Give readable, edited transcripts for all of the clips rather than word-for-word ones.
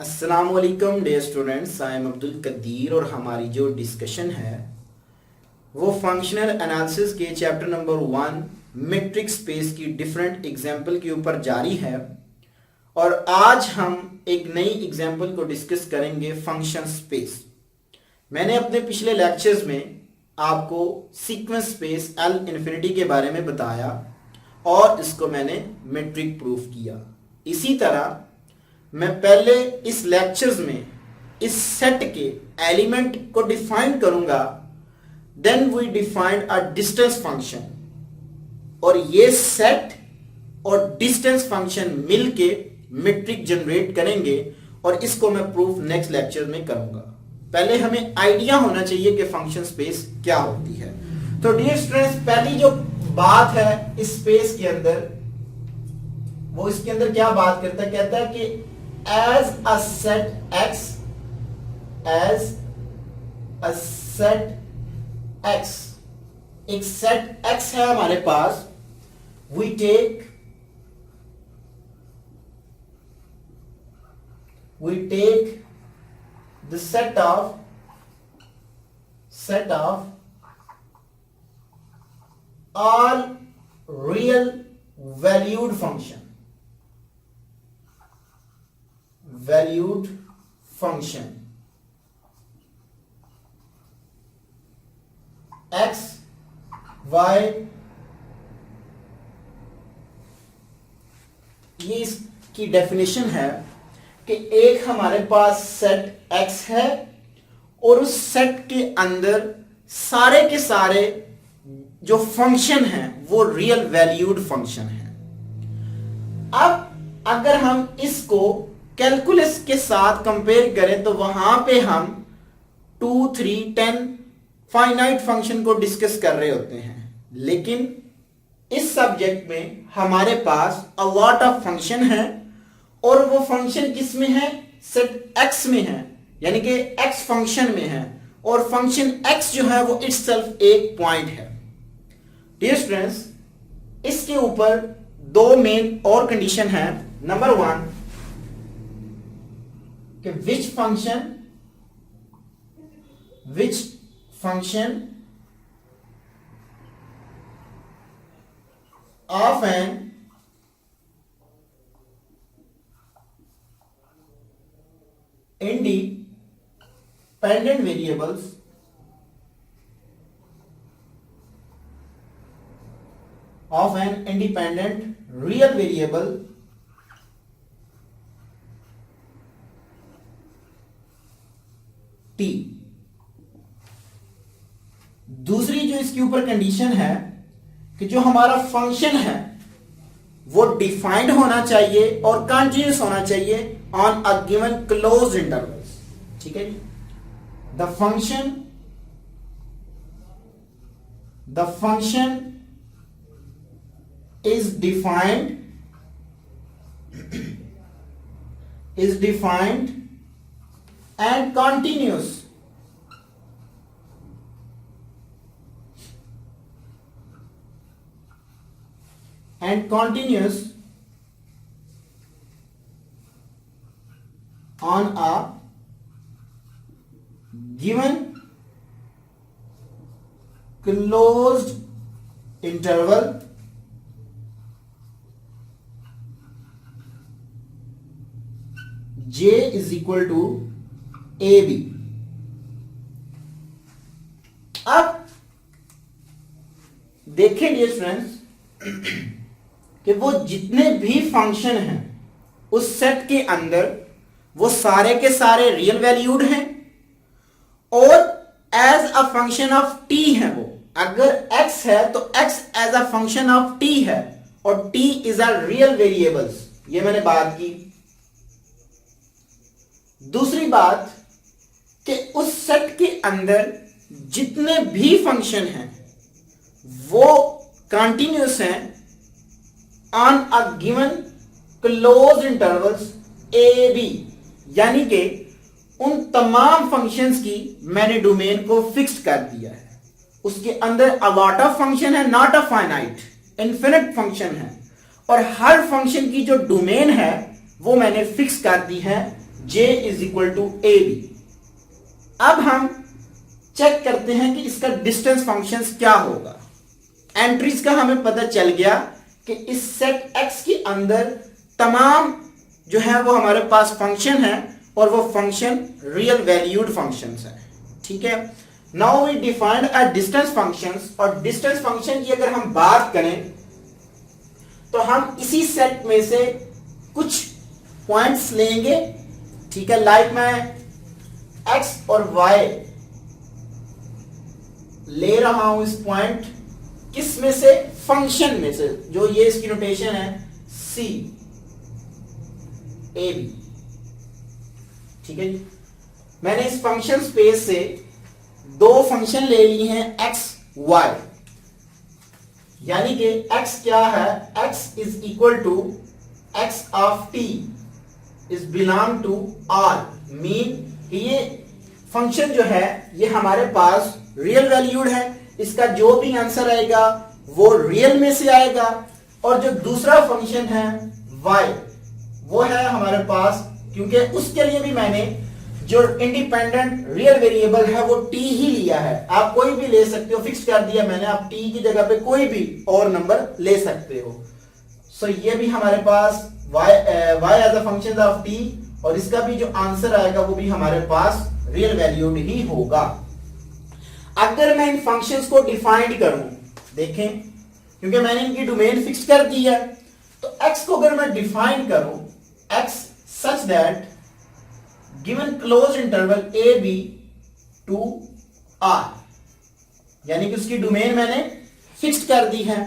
अस्सलामुअलैकुम dear students, I am Abdul Qadeer और हमारी जो डिस्कशन है वो फंक्शनल एनालिसिस के चैप्टर नंबर 1 मैट्रिक स्पेस की डिफरेंट एग्जाम्पल के ऊपर जारी है। और आज हम एक नई एग्जाम्पल को डिस्कस करेंगे, फंक्शन स्पेस। मैंने अपने पिछले लेक्चर्स में आपको सीक्वेंस स्पेस एल इन्फिनिटी के बारे में बताया और इसको मैंने मैट्रिक प्रूफ किया। इसी तरह मैं पहले इस लेक्चर्स में इस सेट के एलिमेंट को डिफाइन करूंगा, then we defined a distance function, और ये सेट और डिस्टेंस फंक्शन मिलके मैट्रिक जनरेट करेंगे और इसको मैं प्रूफ नेक्स्ट लेक्चर में करूंगा। पहले हमें आइडिया होना चाहिए कि फंक्शन स्पेस क्या होती है। तो डियर स्टूडेंट्स, पहली जो बात है इस स्पेस के अंदर, वो इसके अंदर क्या बात करता है, कहता है कि as a set x, एक सेट x है हमारे पास, we take the set of all real valued function x, y, ये इसकी डेफिनेशन है कि एक हमारे पास सेट x है और उस सेट के अंदर सारे के सारे जो फंक्शन हैं वो रियल वैल्यूड फंक्शन है। अब अगर हम इसको कैलकुलस के साथ कंपेयर करें तो वहां पे हम 2, 3, 10 फाइनाइट फंक्शन को डिस्कस कर रहे होते हैं, लेकिन इस सब्जेक्ट में हमारे पास अ लॉट ऑफ फंक्शन है और वो फंक्शन किस में है, सेट x में है, यानी कि x फंक्शन में है, और फंक्शन x जो है वो इटसेल्फ एक पॉइंट है। डियर स्टूडेंट्स, इसके ऊपर दो मेन और कंडीशन है। नंबर 1 कि which function of an independent variables of an independent real variable t। दूसरी जो इसके ऊपर कंडीशन है कि जो हमारा फंक्शन है वो डिफाइंड होना चाहिए और कंटीन्यूअस होना चाहिए on a given close intervals. ठीक है जी, the function is defined and continuous on a given closed interval j is equal to ab। अब देखें डियर स्टूडेंट्स कि वो जितने भी फंक्शन हैं उस सेट के अंदर वो सारे के सारे रियल वैल्यूड हैं और as a function of t है। वो अगर x है तो x as a function of t है और t is a real variables, ये मैंने बात की। दूसरी बात कि उस सेट के अंदर जितने भी फंक्शन हैं वो कंटीन्यूअस हैं on a given close intervals a b, यानी कि उन तमाम फंक्शंस की मैंने डोमेन को फिक्स कर दिया है। उसके अंदर अ लॉट ऑफ फंक्शन है, not a finite, infinite function है, और हर फंक्शन की जो डोमेन है वो मैंने फिक्स कर दी है J is equal to a b. अब हम चेक करते हैं कि इसका डिस्टेंस फंक्शन क्या होगा। एंट्रीज का हमें पता चल गया कि इस सेट X के अंदर तमाम जो है वो हमारे पास फंक्शन है और वो फंक्शन रियल वैल्यूड फंक्शन है। ठीक है, now we defined a distance function. और डिस्टेंस फंक्शन की अगर हम बात करें तो हम इसी सेट में से कुछ पॉइंट्स लेंगे। ठीक है, लाइक मैं x और y ले रहा हूं इस पॉइंट, किस में से, फंक्शन में से, जो ये इसकी नोटेशन है c a b। ठीक है जी, मैंने इस फंक्शन स्पेस से दो फंक्शन ले लिए हैं x y, यानी कि x क्या है, x is equal to x of t is belong to r, mean ये फंक्शन जो है ये हमारे पास रियल वैल्यूड है। इसका जो भी आंसर आएगा वो रियल में से आएगा। और जो दूसरा फंक्शन है y, वो है हमारे पास, क्योंकि उसके लिए भी मैंने जो इंडिपेंडेंट रियल वेरिएबल है वो t ही लिया है। आप कोई भी ले सकते हो, फिक्स कर दिया मैंने, आप t की जगह पे कोई भी और नंबर ले सकते हो। सो ये भी हमारे पास y as a function of t, और इसका भी जो आंसर आएगा वो भी हमारे पास रियल वैल्यूड ही होगा। अगर मैं इन फंक्शंस को डिफाइंड करूं, देखें, क्योंकि मैंने इनकी डोमेन फिक्स कर दी है, तो x को अगर मैं डिफाइन करूं, x such that given closed interval a b to r, यानी कि उसकी डोमेन मैंने फिक्स कर दी है।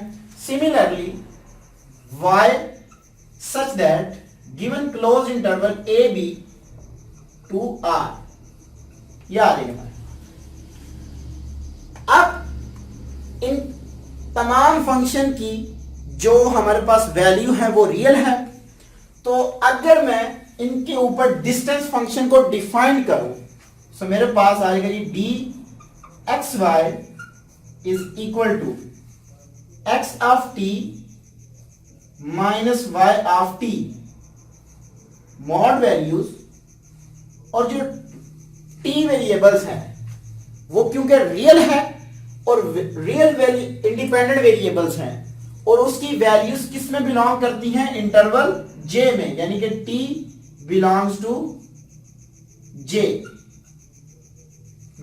Similarly y such that given closed interval a b to r, यह आ जाएगा। अब इन तमाम फंक्शन की जो हमारे पास वैल्यू है वो रियल है, तो अगर मैं इनके ऊपर डिस्टेंस फंक्शन को डिफाइन करूं, तो मेरे पास आएगा ये d x y is equal to x of t minus y of t mod values, और जो टी वेरिएबल्स हैं वो क्योंकि रियल है और रियल वैल्यू इंडिपेंडेंट वेरिएबल्स हैं, और उसकी वैल्यूज किस में बिलोंग करती हैं, इंटरवल j में, यानी कि t बिलोंग्स टू j।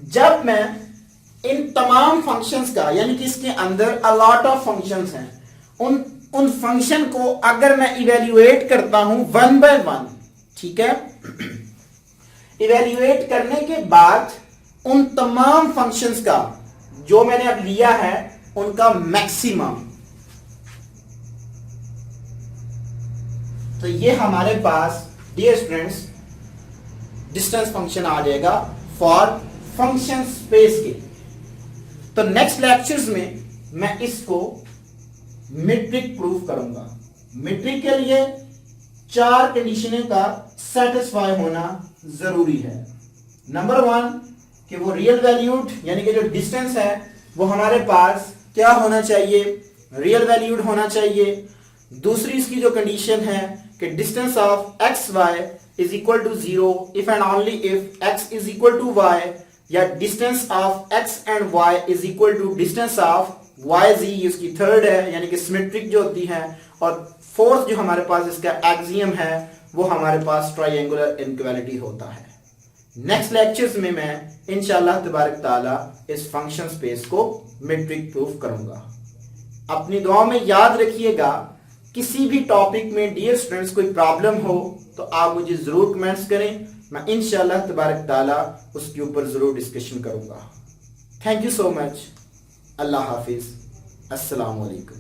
जब मैं इन तमाम फंक्शंस का, यानी कि इसके अंदर अ लॉट ऑफ फंक्शंस हैं, उन फंक्शन को अगर मैं इवेल्युएट करता हूं वन बाय वन, ठीक है, इवेल्युएट करने के बाद उन तमाम फंक्शंस का जो मैंने अब लिया है उनका मैक्सिमम, तो ये हमारे पास डियर स्टूडेंट्स डिस्टेंस फंक्शन आ जाएगा फॉर फंक्शन स्पेस के। तो नेक्स्ट लेक्चर्स में मैं इसको मीट्रिक प्रूफ करूंगा। मीट्रिक के लिए 4 कंडीशनें का सेटिस्फाई होना जरूरी है। नंबर 1 कि वो रियल वैल्यूड, यानी कि जो डिस्टेंस है वो हमारे पास क्या होना चाहिए, रियल वैल्यूड होना चाहिए। दूसरी इसकी जो कंडीशन है कि distance of x y is equal to 0 if and only if x is equal to y, या distance of x and y is equal to distance of y जी, इसकी थर्ड है, यानी कि सिमेट्रिक जो होती है। और फोर्थ जो हमारे पास इसका एक्सियम है वो हमारे पास ट्रायंगुलर इनइक्वालिटी होता है। नेक्स्ट लेक्चर्स में मैं इंशाल्लाह तबारक ताला इस फंक्शन स्पेस को मीट्रिक प्रूफ करूंगा। अपनी दुआ में याद रखिएगा, किसी भी टॉपिक में डियर स्टूडेंट्स कोई प्रॉब्लम हो तो आप मुझे जरूर कमेंट्स करें, मैं इंशाल्लाह तबारक ताला उसके ऊपर जरूर डिस्कशन करूंगा। Thank you so much. अल्लाह हाफिज। अस्सलाम वालेकुम।